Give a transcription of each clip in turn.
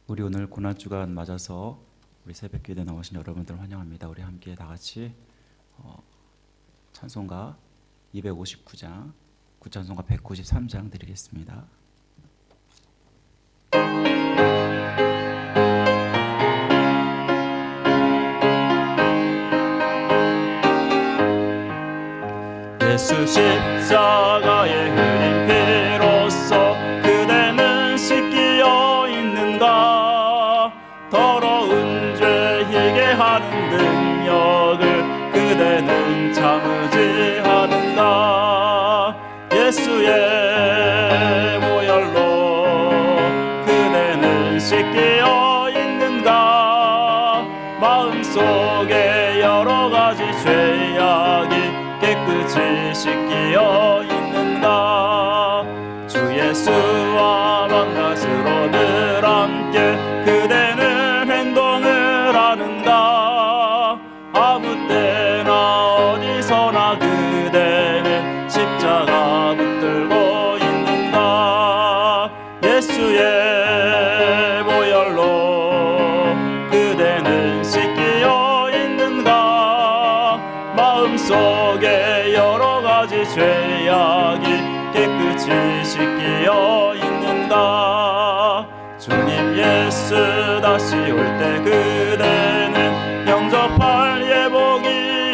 우리 오늘 고난주간 맞아서 우리 새벽기도에 나오신 여러분들 환영합니다. 우리 함께 다 같이 찬송가 259장, 구찬송가 193장 드리겠습니다. 예수 십자가에 흘린 피로써 그대는 씻기어 있는가? 더러운 죄 희게 하는 능력을 그대는 참으지 않은가? 예수의 보혈로 그대는 씻기어 있는가? 마음속에 여러 가지 죄악이 깨끗이 씻기어 있는가? 주 예수와 만나시러 늘 함께 그대는 행동을 하는가? 아무 때나 어디서나 그대는 십자가 붙들고 있는가? 예수의 보혈로 그대는 씻기어 있는가? 마음속에 여러 가지 죄악이 깨끗이 씻기어 있는가? 주님 예수 다시 올 때 그대는 영접할 예복이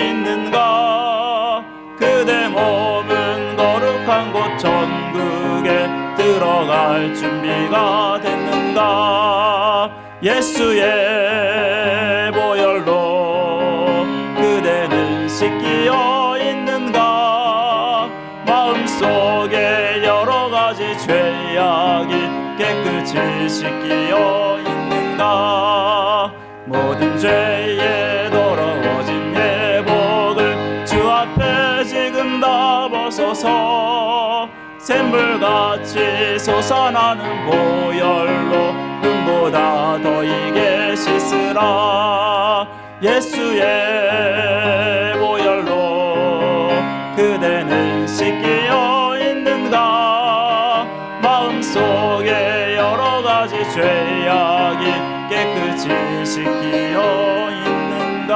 있는가? 그대 몸은 거룩한 곳 천국에 들어갈 준비가 됐는가? 예수의 보혈로 그대는 씻기어 있는가? 마음속에 여러 가지 죄악이 깨끗이 씻기어 있는가? 모든 죄에 더러워진 예복을 주 앞에 지금 다 벗어서 샘물같이 솟아나는 보혈로 눈보다 더 이게 씻으라. 예수의 보혈로 그대는 씻기어 있는가? 마음속에 여러 가지 죄악이 깨끗이 씻기어 있는가?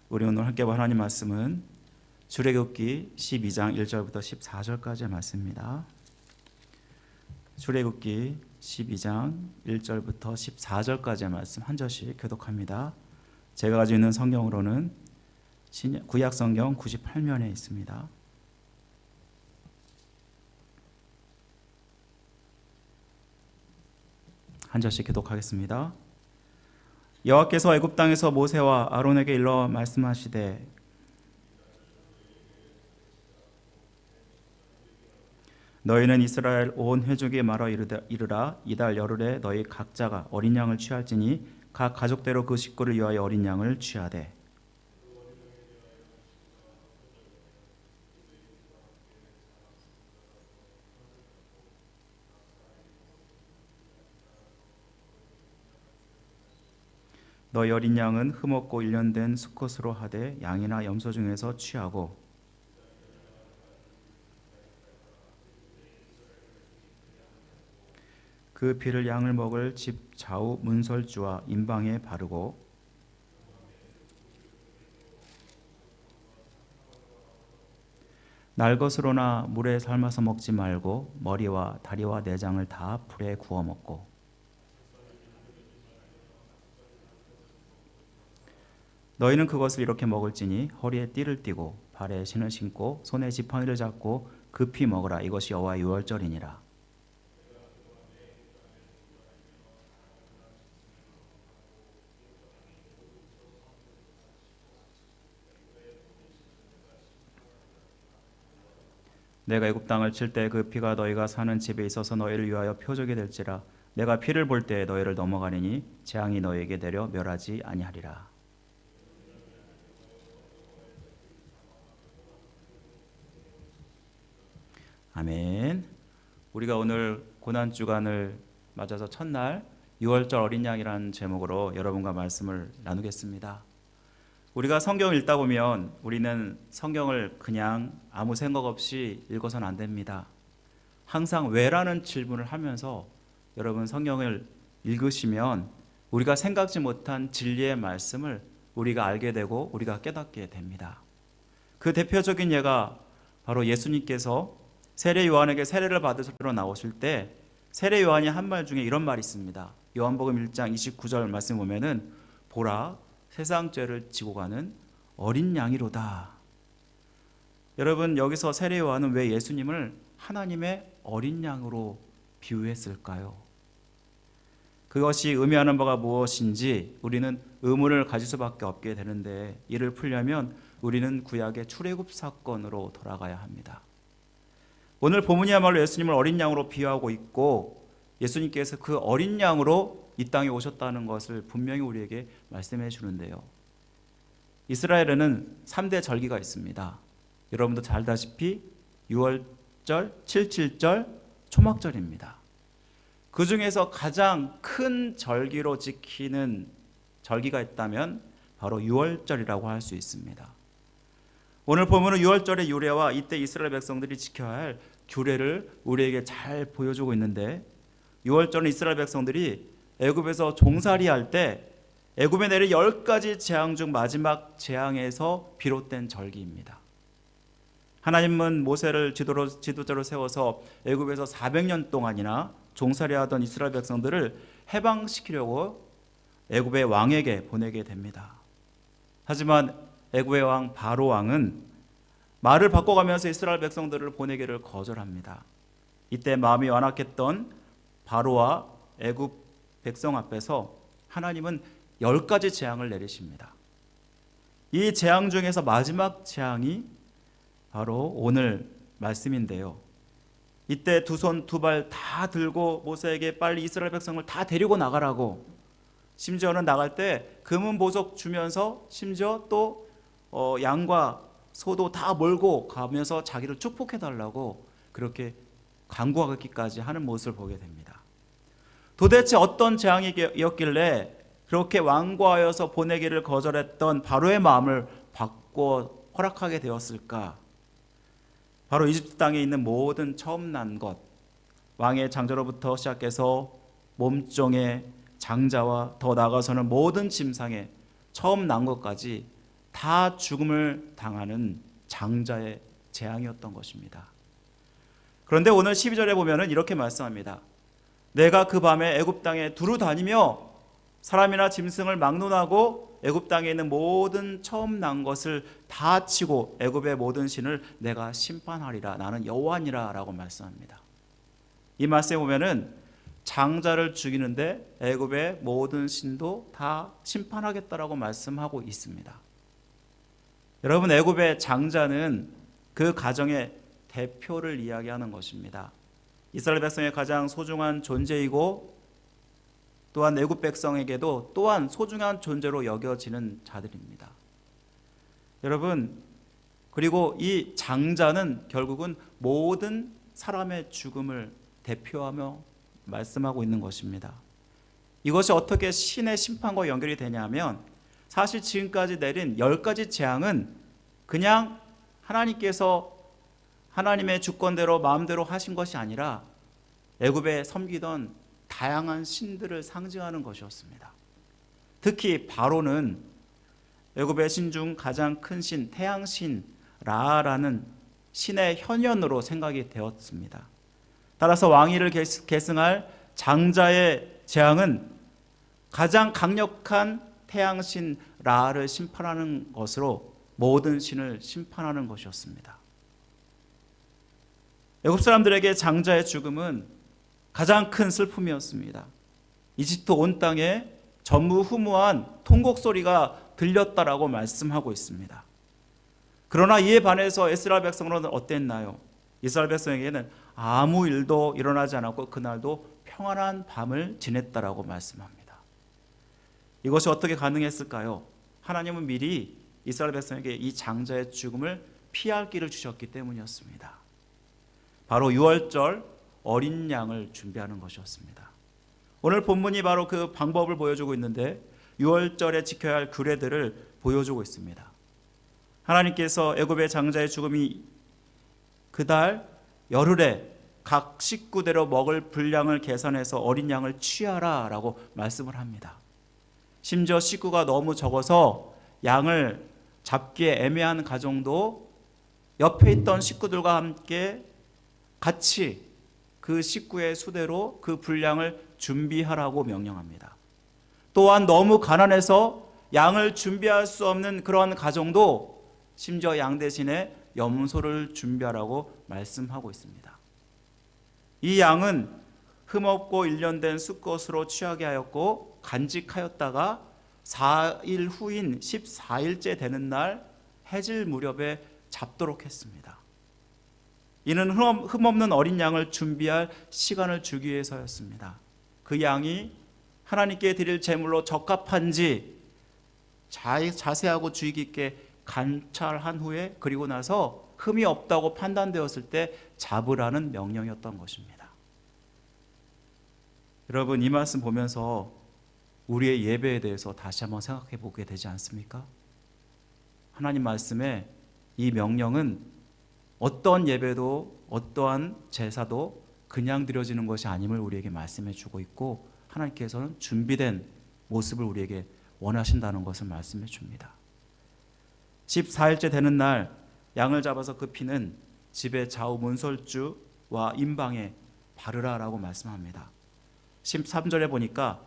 우리 오늘 함께 볼 하나님 말씀은 출애굽기 12장 1절부터 14절까지의 말씀입니다. 출애굽기 12장 1절부터 14절까지의 말씀 한 절씩 교독합니다. 제가 가지고 있는 성경으로는 구약 성경 98면에 있습니다. 한 절씩 교독하겠습니다. 여호와께서 애굽 땅에서 모세와 아론에게 일러 말씀하시되 너희는 이스라엘 온 회족에 말하 이르라. 이달 열흘에 너희 각자가 어린 양을 취할지니 각 가족대로 그 식구를 위하여 어린 양을 취하되 너희 어린 양은 흠없고 1년 된 수컷으로 하되 양이나 염소 중에서 취하고 그 피를 양을 먹을 집 좌우 문설주와 임방에 바르고 날 것으로나 물에 삶아서 먹지 말고 머리와 다리와 내장을 다 불에 구워 먹고 너희는 그것을 이렇게 먹을지니 허리에 띠를 띠고 발에 신을 신고 손에 지팡이를 잡고 급히 먹으라. 이것이 여호와의 유월절이니라. 내가 애굽 땅을 칠 때 그 피가 너희가 사는 집에 있어서 너희를 위하여 표적이 될지라. 내가 피를 볼 때 너희를 넘어가리니 재앙이 너희에게 내려 멸하지 아니하리라. 아멘. 우리가 오늘 고난주간을 맞아서 첫날 6월절 어린 양이라는 제목으로 여러분과 말씀을 나누겠습니다. 우리가 성경을 읽다 보면 우리는 성경을 그냥 아무 생각 없이 읽어서는 안 됩니다. 항상 왜라는 질문을 하면서 여러분 성경을 읽으시면 우리가 생각지 못한 진리의 말씀을 우리가 알게 되고 우리가 깨닫게 됩니다. 그 대표적인 예가 바로 예수님께서 세례 요한에게 세례를 받으러 나오실 때 세례 요한이 한 말 중에 이런 말이 있습니다. 요한복음 1장 29절 말씀 보면은 보라 세상 죄를 지고 가는 어린 양이로다. 여러분 여기서 세례 요한은 왜 예수님을 하나님의 어린 양으로 비유했을까요? 그것이 의미하는 바가 무엇인지 우리는 의문을 가질 수밖에 없게 되는데 이를 풀려면 우리는 구약의 출애굽 사건으로 돌아가야 합니다. 오늘 본문이야말로 예수님을 어린 양으로 비유하고 있고 예수님께서 그 어린 양으로 이 땅에 오셨다는 것을 분명히 우리에게 말씀해 주는데요. 이스라엘에는 3대 절기가 있습니다. 여러분도 잘 알다시피 6월절, 77절, 초막절입니다. 그 중에서 가장 큰 절기로 지키는 절기가 있다면 바로 6월절이라고 할 수 있습니다. 오늘 보면은 6월절의 유래와 이때 이스라엘 백성들이 지켜야 할 규례를 우리에게 잘 보여주고 있는데 6월절은 이스라엘 백성들이 애굽에서 종살이할 때 애굽에 내린 10가지 재앙 중 마지막 재앙에서 비롯된 절기입니다. 하나님은 모세를 지도자로 세워서 애굽에서 400년 동안이나 종살이하던 이스라엘 백성들을 해방시키려고 애굽의 왕에게 보내게 됩니다. 하지만 애굽의 왕 바로 왕은 말을 바꿔가면서 이스라엘 백성들을 보내기를 거절합니다. 이때 마음이 완악했던 바로와 애굽 백성 앞에서 하나님은 10가지 재앙을 내리십니다. 이 재앙 중에서 마지막 재앙이 바로 오늘 말씀인데요. 이때 두 손 두 발 다 들고 모세에게 빨리 이스라엘 백성을 다 데리고 나가라고, 심지어는 나갈 때 금은 보석 주면서 심지어 또 양과 소도 다 몰고 가면서 자기를 축복해달라고 그렇게 간구하기까지 하는 모습을 보게 됩니다. 도대체 어떤 재앙이었길래 그렇게 완고하여서 보내기를 거절했던 바로의 마음을 바꿔 허락하게 되었을까? 바로 이집트 땅에 있는 모든 처음 난 것, 왕의 장자로부터 시작해서 몸종의 장자와 더 나아가서는 모든 짐승의 처음 난 것까지 다 죽음을 당하는 장자의 재앙이었던 것입니다. 그런데 오늘 12절에 보면은 이렇게 말씀합니다. 내가 그 밤에 애굽 땅에 두루 다니며 사람이나 짐승을 막론하고 애굽 땅에 있는 모든 처음 난 것을 다 치고 애굽의 모든 신을 내가 심판하리라. 나는 여호와니라 라고 말씀합니다. 이 말씀에 보면은 장자를 죽이는데 애굽의 모든 신도 다 심판하겠다라고 말씀하고 있습니다. 여러분, 애굽의 장자는 그 가정의 대표를 이야기하는 것입니다. 이스라엘 백성의 가장 소중한 존재이고 또한 애굽 백성에게도 또한 소중한 존재로 여겨지는 자들입니다. 여러분, 그리고 이 장자는 결국은 모든 사람의 죽음을 대표하며 말씀하고 있는 것입니다. 이것이 어떻게 신의 심판과 연결이 되냐면 사실 지금까지 내린 10가지 재앙은 그냥 하나님께서 하나님의 주권대로 마음대로 하신 것이 아니라 애굽에 섬기던 다양한 신들을 상징하는 것이었습니다. 특히 바로는 애굽의 신 중 가장 큰 신 태양신 라라는 신의 현현으로 생각이 되었습니다. 따라서 왕위를 계승할 장자의 재앙은 가장 강력한 태양신 라를 심판하는 것으로 모든 신을 심판하는 것이었습니다. 애굽 사람들에게 장자의 죽음은 가장 큰 슬픔이었습니다. 이집트 온 땅에 전무후무한 통곡 소리가 들렸다라고 말씀하고 있습니다. 그러나 이에 반해서 이스라엘 백성은 어땠나요? 이스라엘 백성에게는 아무 일도 일어나지 않았고 그날도 평안한 밤을 지냈다라고 말씀합니다. 이것이 어떻게 가능했을까요? 하나님은 미리 이스라엘 백성에게 이 장자의 죽음을 피할 길을 주셨기 때문이었습니다. 바로 6월절 어린 양을 준비하는 것이었습니다. 오늘 본문이 바로 그 방법을 보여주고 있는데 6월절에 지켜야 할 규례들을 보여주고 있습니다. 하나님께서 애굽의 장자의 죽음이 그달 열흘에 각 식구대로 먹을 분량을 계산해서 어린 양을 취하라 라고 말씀을 합니다. 심지어 식구가 너무 적어서 양을 잡기에 애매한 가정도 옆에 있던 식구들과 함께 같이 그 식구의 수대로 그 분량을 준비하라고 명령합니다. 또한 너무 가난해서 양을 준비할 수 없는 그런 가정도 심지어 양 대신에 염소를 준비하라고 말씀하고 있습니다. 이 양은 흠없고 일련된 수컷으로 취하게 하였고 간직하였다가 4일 후인 14일째 되는 날 해질 무렵에 잡도록 했습니다. 이는 흠없는 어린 양을 준비할 시간을 주기 위해서였습니다. 그 양이 하나님께 드릴 제물로 적합한지 자세하고 주의 깊게 관찰한 후에 그리고 나서 흠이 없다고 판단되었을 때 잡으라는 명령이었던 것입니다. 여러분, 이 말씀 보면서 우리의 예배에 대해서 다시 한번 생각해 보게 되지 않습니까? 하나님 말씀에 이 명령은 어떤 예배도 어떠한 제사도 그냥 드려지는 것이 아님을 우리에게 말씀해 주고 있고, 하나님께서는 준비된 모습을 우리에게 원하신다는 것을 말씀해 줍니다. 14일째 되는 날 양을 잡아서 그 피는 집의 좌우 문설주와 임방에 바르라라고 말씀합니다. 13절에 보니까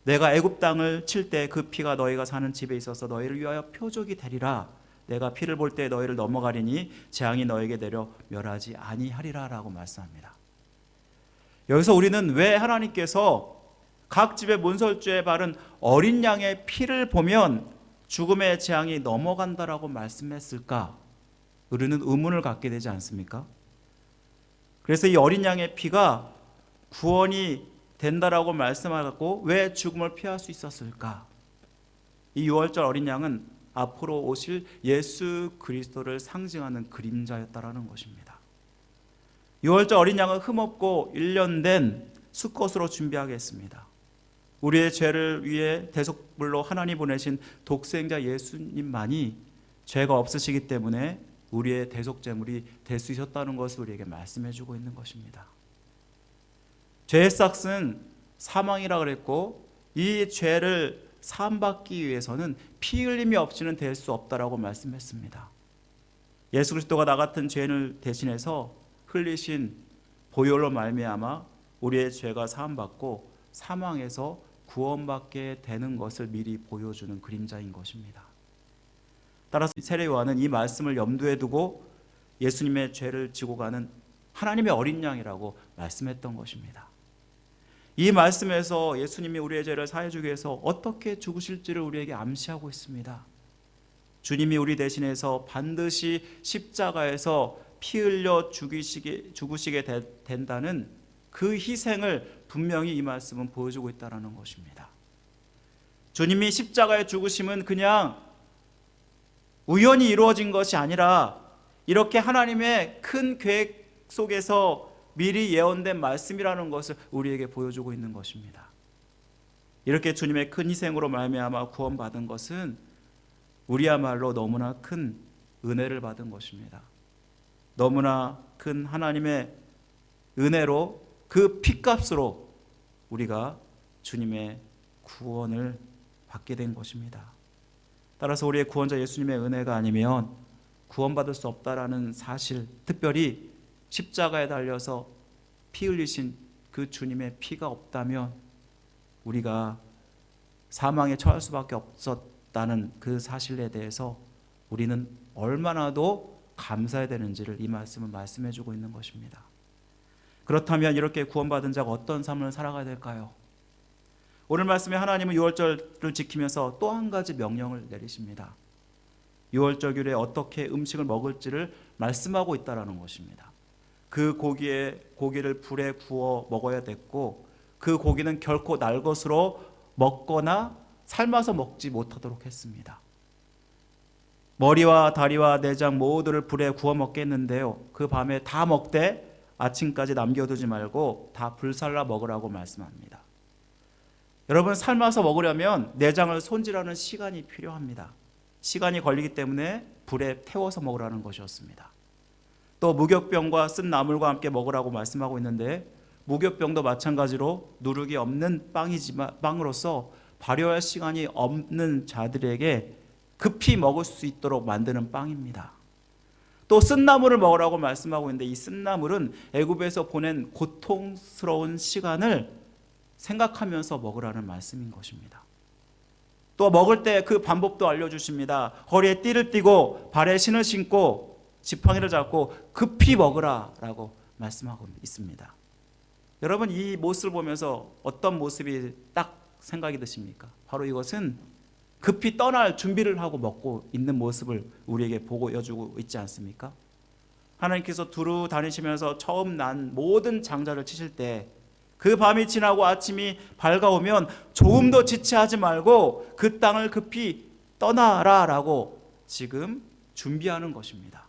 내가 애굽 땅을 칠 때 그 피가 너희가 사는 집에 있어서 너희를 위하여 표적이 되리라. 내가 피를 볼 때 너희를 넘어가리니 재앙이 너에게 내려 멸하지 아니하리라 라고 말씀합니다. 여기서 우리는 왜 하나님께서 각 집의 문설주에 바른 어린 양의 피를 보면 죽음의 재앙이 넘어간다라고 말씀했을까? 우리는 의문을 갖게 되지 않습니까? 그래서 이 어린 양의 피가 구원이 된다라고 말씀하고 왜 죽음을 피할 수 있었을까? 이 유월절 어린 양은 앞으로 오실 예수 그리스도를 상징하는 그림자였다라는 것입니다. 유월절 어린 양은 흠없고 일련된 수컷으로 준비하겠습니다. 우리의 죄를 위해 대속물로 하나님 보내신 독생자 예수님만이 죄가 없으시기 때문에 우리의 대속제물이 될 수 있었다는 것을 우리에게 말씀해 주고 있는 것입니다. 죄의 삭은 사망이라 그랬고, 이 죄를 사함받기 위해서는 피 흘림이 없이는 될 수 없다라고 말씀했습니다. 예수 그리스도가 나 같은 죄인을 대신해서 흘리신 보혈로 말미암아 우리의 죄가 사함받고 사망에서 구원받게 되는 것을 미리 보여주는 그림자인 것입니다. 따라서 세례 요한은 이 말씀을 염두에 두고 예수님의 죄를 지고 가는 하나님의 어린 양이라고 말씀했던 것입니다. 이 말씀에서 예수님이 우리의 죄를 사해 주기 위해서 어떻게 죽으실지를 우리에게 암시하고 있습니다. 주님이 우리 대신해서 반드시 십자가에서 피 흘려 죽으시게 된다는 그 희생을 분명히 이 말씀은 보여주고 있다는 것입니다. 주님이 십자가에 죽으심은 그냥 우연히 이루어진 것이 아니라 이렇게 하나님의 큰 계획 속에서 미리 예언된 말씀이라는 것을 우리에게 보여주고 있는 것입니다. 이렇게 주님의 큰 희생으로 말미암아 구원받은 것은 우리야말로 너무나 큰 은혜를 받은 것입니다. 너무나 큰 하나님의 은혜로 그 피값으로 우리가 주님의 구원을 받게 된 것입니다. 따라서 우리의 구원자 예수님의 은혜가 아니면 구원받을 수 없다라는 사실, 특별히 십자가에 달려서 피 흘리신 그 주님의 피가 없다면 우리가 사망에 처할 수밖에 없었다는 그 사실에 대해서 우리는 얼마나도 감사해야 되는지를 이 말씀은 말씀해 주고 있는 것입니다. 그렇다면 이렇게 구원받은 자가 어떤 삶을 살아가야 될까요? 오늘 말씀에 하나님은 유월절을 지키면서 또 한 가지 명령을 내리십니다. 유월절에 어떻게 음식을 먹을지를 말씀하고 있다는 것입니다. 그 고기를 불에 구워 먹어야 됐고, 그 고기는 결코 날 것으로 먹거나 삶아서 먹지 못하도록 했습니다. 머리와 다리와 내장 모두를 불에 구워 먹겠는데요, 그 밤에 다 먹되 아침까지 남겨두지 말고 다 불살라 먹으라고 말씀합니다. 여러분, 삶아서 먹으려면 내장을 손질하는 시간이 필요합니다. 시간이 걸리기 때문에 불에 태워서 먹으라는 것이었습니다. 또 무교병과 쓴 나물과 함께 먹으라고 말씀하고 있는데, 무교병도 마찬가지로 누룩이 없는 빵으로서 발효할 시간이 없는 자들에게 급히 먹을 수 있도록 만드는 빵입니다. 또 쓴나물을 먹으라고 말씀하고 있는데, 이 쓴나물은 애굽에서 보낸 고통스러운 시간을 생각하면서 먹으라는 말씀인 것입니다. 또 먹을 때 그 방법도 알려주십니다. 허리에 띠를 띠고 발에 신을 신고 지팡이를 잡고 급히 먹으라 라고 말씀하고 있습니다. 여러분, 이 모습을 보면서 어떤 모습이 딱 생각이 드십니까? 바로 이것은 급히 떠날 준비를 하고 먹고 있는 모습을 우리에게 보여주고 있지 않습니까? 하나님께서 두루 다니시면서 처음 난 모든 장자를 치실 때 그 밤이 지나고 아침이 밝아오면 조금도 지체하지 말고 그 땅을 급히 떠나라 라고 지금 준비하는 것입니다.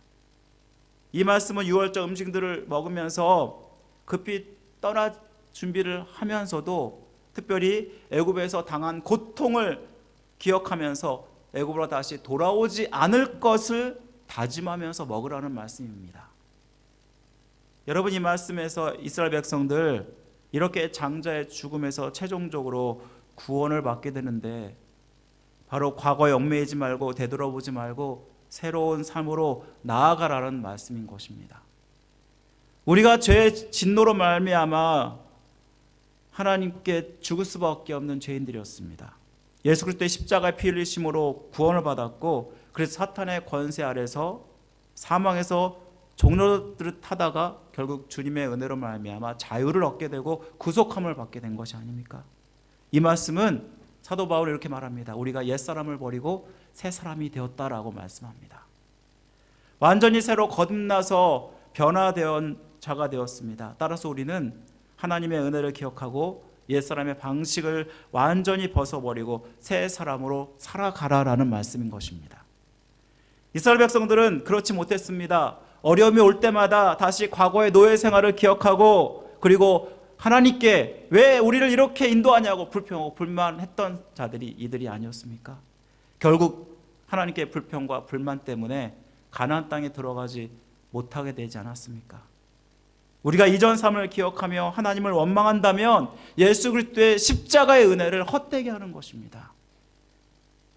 이 말씀은 유월절 음식들을 먹으면서 급히 떠날 준비를 하면서도 특별히 애굽에서 당한 고통을 기억하면서 애굽으로 다시 돌아오지 않을 것을 다짐하면서 먹으라는 말씀입니다. 여러분, 이 말씀에서 이스라엘 백성들 이렇게 장자의 죽음에서 최종적으로 구원을 받게 되는데, 바로 과거에 얽매이지 말고 되돌아보지 말고 새로운 삶으로 나아가라는 말씀인 것입니다. 우리가 죄의 진노로 말미암아 하나님께 죽을 수밖에 없는 죄인들이었습니다. 예수 그리스도의 십자가의 피 흘리심으로 구원을 받았고, 그래서 사탄의 권세 아래서 사망에서 종로들을 타다가 결국 주님의 은혜로 말미암아 자유를 얻게 되고 구속함을 받게 된 것이 아닙니까? 이 말씀은 사도 바울이 이렇게 말합니다. 우리가 옛사람을 버리고 새 사람이 되었다라고 말씀합니다. 완전히 새로 거듭나서 변화된 자가 되었습니다. 따라서 우리는 하나님의 은혜를 기억하고 옛사람의 방식을 완전히 벗어버리고 새 사람으로 살아가라라는 말씀인 것입니다. 이스라엘 백성들은 그렇지 못했습니다. 어려움이 올 때마다 다시 과거의 노예 생활을 기억하고, 그리고 하나님께 왜 우리를 이렇게 인도하냐고 불평하고 불만했던 자들이 이들이 아니었습니까? 결국 하나님께 불평과 불만 때문에 가나안 땅에 들어가지 못하게 되지 않았습니까? 우리가 이전 삶을 기억하며 하나님을 원망한다면 예수 그리스도의 십자가의 은혜를 헛되게 하는 것입니다.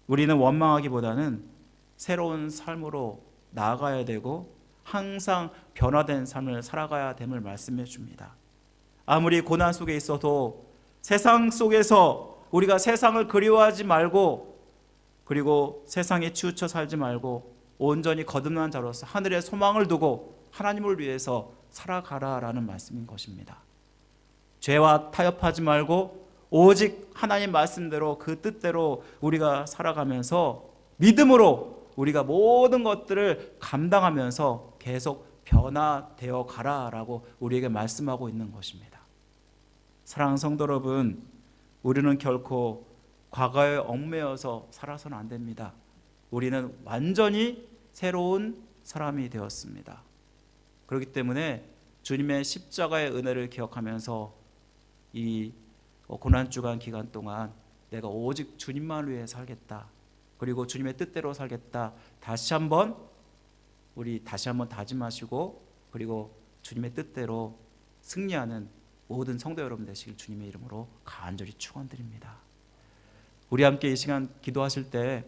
우리는 원망하기보다는 새로운 삶으로 나아가야 되고 항상 변화된 삶을 살아가야 됨을 말씀해 줍니다. 아무리 고난 속에 있어도 세상 속에서 우리가 세상을 그리워하지 말고, 그리고 세상에 치우쳐 살지 말고 온전히 거듭난 자로서 하늘에 소망을 두고 하나님을 위해서 살아가라라는 말씀인 것입니다. 죄와 타협하지 말고 오직 하나님 말씀대로 그 뜻대로 우리가 살아가면서 믿음으로 우리가 모든 것들을 감당하면서 계속 변화되어 가라라고 우리에게 말씀하고 있는 것입니다. 사랑하는 성도 여러분, 우리는 결코 과거에 얽매여서 살아서는 안 됩니다. 우리는 완전히 새로운 사람이 되었습니다. 그렇기 때문에 주님의 십자가의 은혜를 기억하면서 이 고난주간 기간 동안 내가 오직 주님만 위해 살겠다, 그리고 주님의 뜻대로 살겠다, 다시 한번 다짐하시고, 그리고 주님의 뜻대로 승리하는 모든 성도 여러분 되시길 주님의 이름으로 간절히 축원드립니다. 우리 함께 이 시간 기도하실 때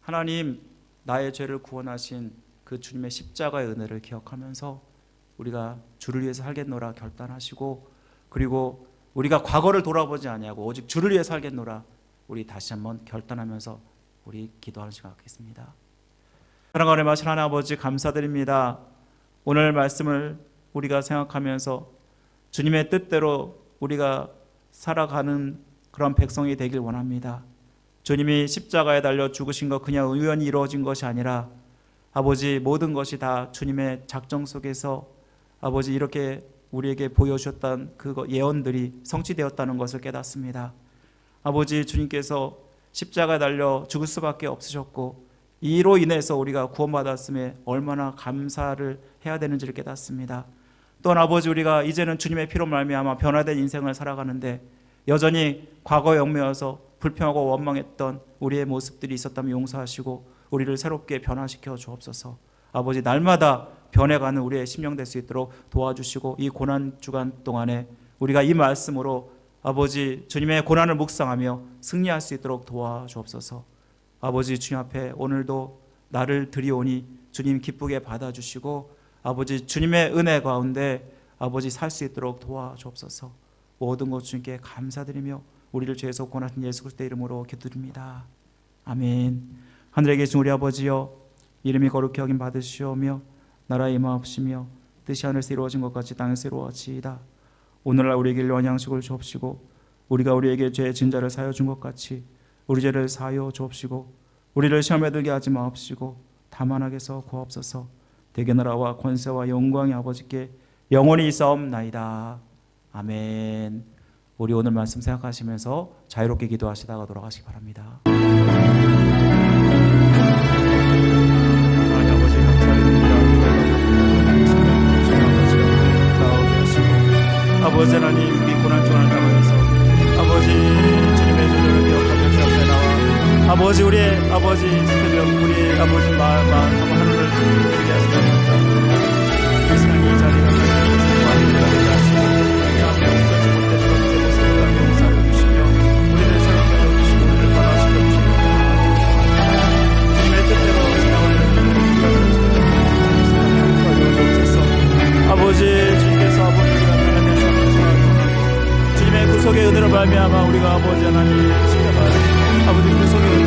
하나님, 나의 죄를 구원하신 그 주님의 십자가의 은혜를 기억하면서 우리가 주를 위해서 살겠노라 결단하시고, 그리고 우리가 과거를 돌아보지 아니하고 오직 주를 위해 살겠노라 우리 다시 한번 결단하면서 우리 기도하는 시간 갖겠습니다. 사랑하는 마신 하나님 아버지, 감사드립니다. 오늘 말씀을 우리가 생각하면서 주님의 뜻대로 우리가 살아가는 그런 백성이 되길 원합니다. 주님이 십자가에 달려 죽으신 것 그냥 우연히 이루어진 것이 아니라 아버지, 모든 것이 다 주님의 작정 속에서 아버지 이렇게 우리에게 보여주셨던 그 예언들이 성취되었다는 것을 깨닫습니다. 아버지, 주님께서 십자가에 달려 죽을 수밖에 없으셨고 이로 인해서 우리가 구원받았음에 얼마나 감사를 해야 되는지를 깨닫습니다. 또한 아버지, 우리가 이제는 주님의 피로 말미암아 변화된 인생을 살아가는데 여전히 과거에 얽매여서 불평하고 원망했던 우리의 모습들이 있었다면 용서하시고 우리를 새롭게 변화시켜 주옵소서. 아버지, 날마다 변해가는 우리의 심령 될 수 있도록 도와주시고, 이 고난 주간 동안에 우리가 이 말씀으로 아버지 주님의 고난을 묵상하며 승리할 수 있도록 도와주옵소서. 아버지 주님 앞에 오늘도 나를 드리오니 주님 기쁘게 받아주시고, 아버지 주님의 은혜 가운데 아버지 살 수 있도록 도와주옵소서. 모든 것 주님께 감사드리며 우리를 죄에서 구원하신 예수 그리스도의 이름으로 기도드립니다. 아멘. 하늘에 계신 우리 아버지여, 이름이 거룩히 여김 받으시오며 나라의 임하옵시며 뜻이 하늘에서 이루어진 것 같이 땅에서 이루어지이다. 오늘날 우리에게 일용할 양식을 주옵시고, 우리가 우리에게 죄의 진자를 사하여 준 것 같이 우리 죄를 사하여 주옵시고, 우리를 시험에 들게 하지 마옵시고 다만 악에서 구하옵소서. 대개 나라와 권세와 영광이 아버지께 영원히 있사옵나이다. 아멘. 우리 오늘 말씀 생각하시면서 자유롭게 기도하시다가 돌아가시기 바랍니다. 하나님 아버지 감사드립니다. 아버지 하나님, 이 고난 주간을 당하면서 아버지 주님의 조절을 기억하며 주 앞에 나와 아버지 우리의 아버지 새벽, 우리의 아버지 마음 하루를 드리게 하시며 감사합니다. 이 시간 이 자리가 하나님의 생명을 되게 하시고 이 앞에 웅장지 못된 것들의 모습을 용서하여 주시며 우리를 사랑하여 주시고 우리를 변화시켜 주시며 주님의 뜻대로 생각을 아버지 주님께서 아버지가 하나님의 삶을 살아가고 주님의 구속의 은혜로 말미암아 우리가 아버지 하나님 십자가 아버지 구속의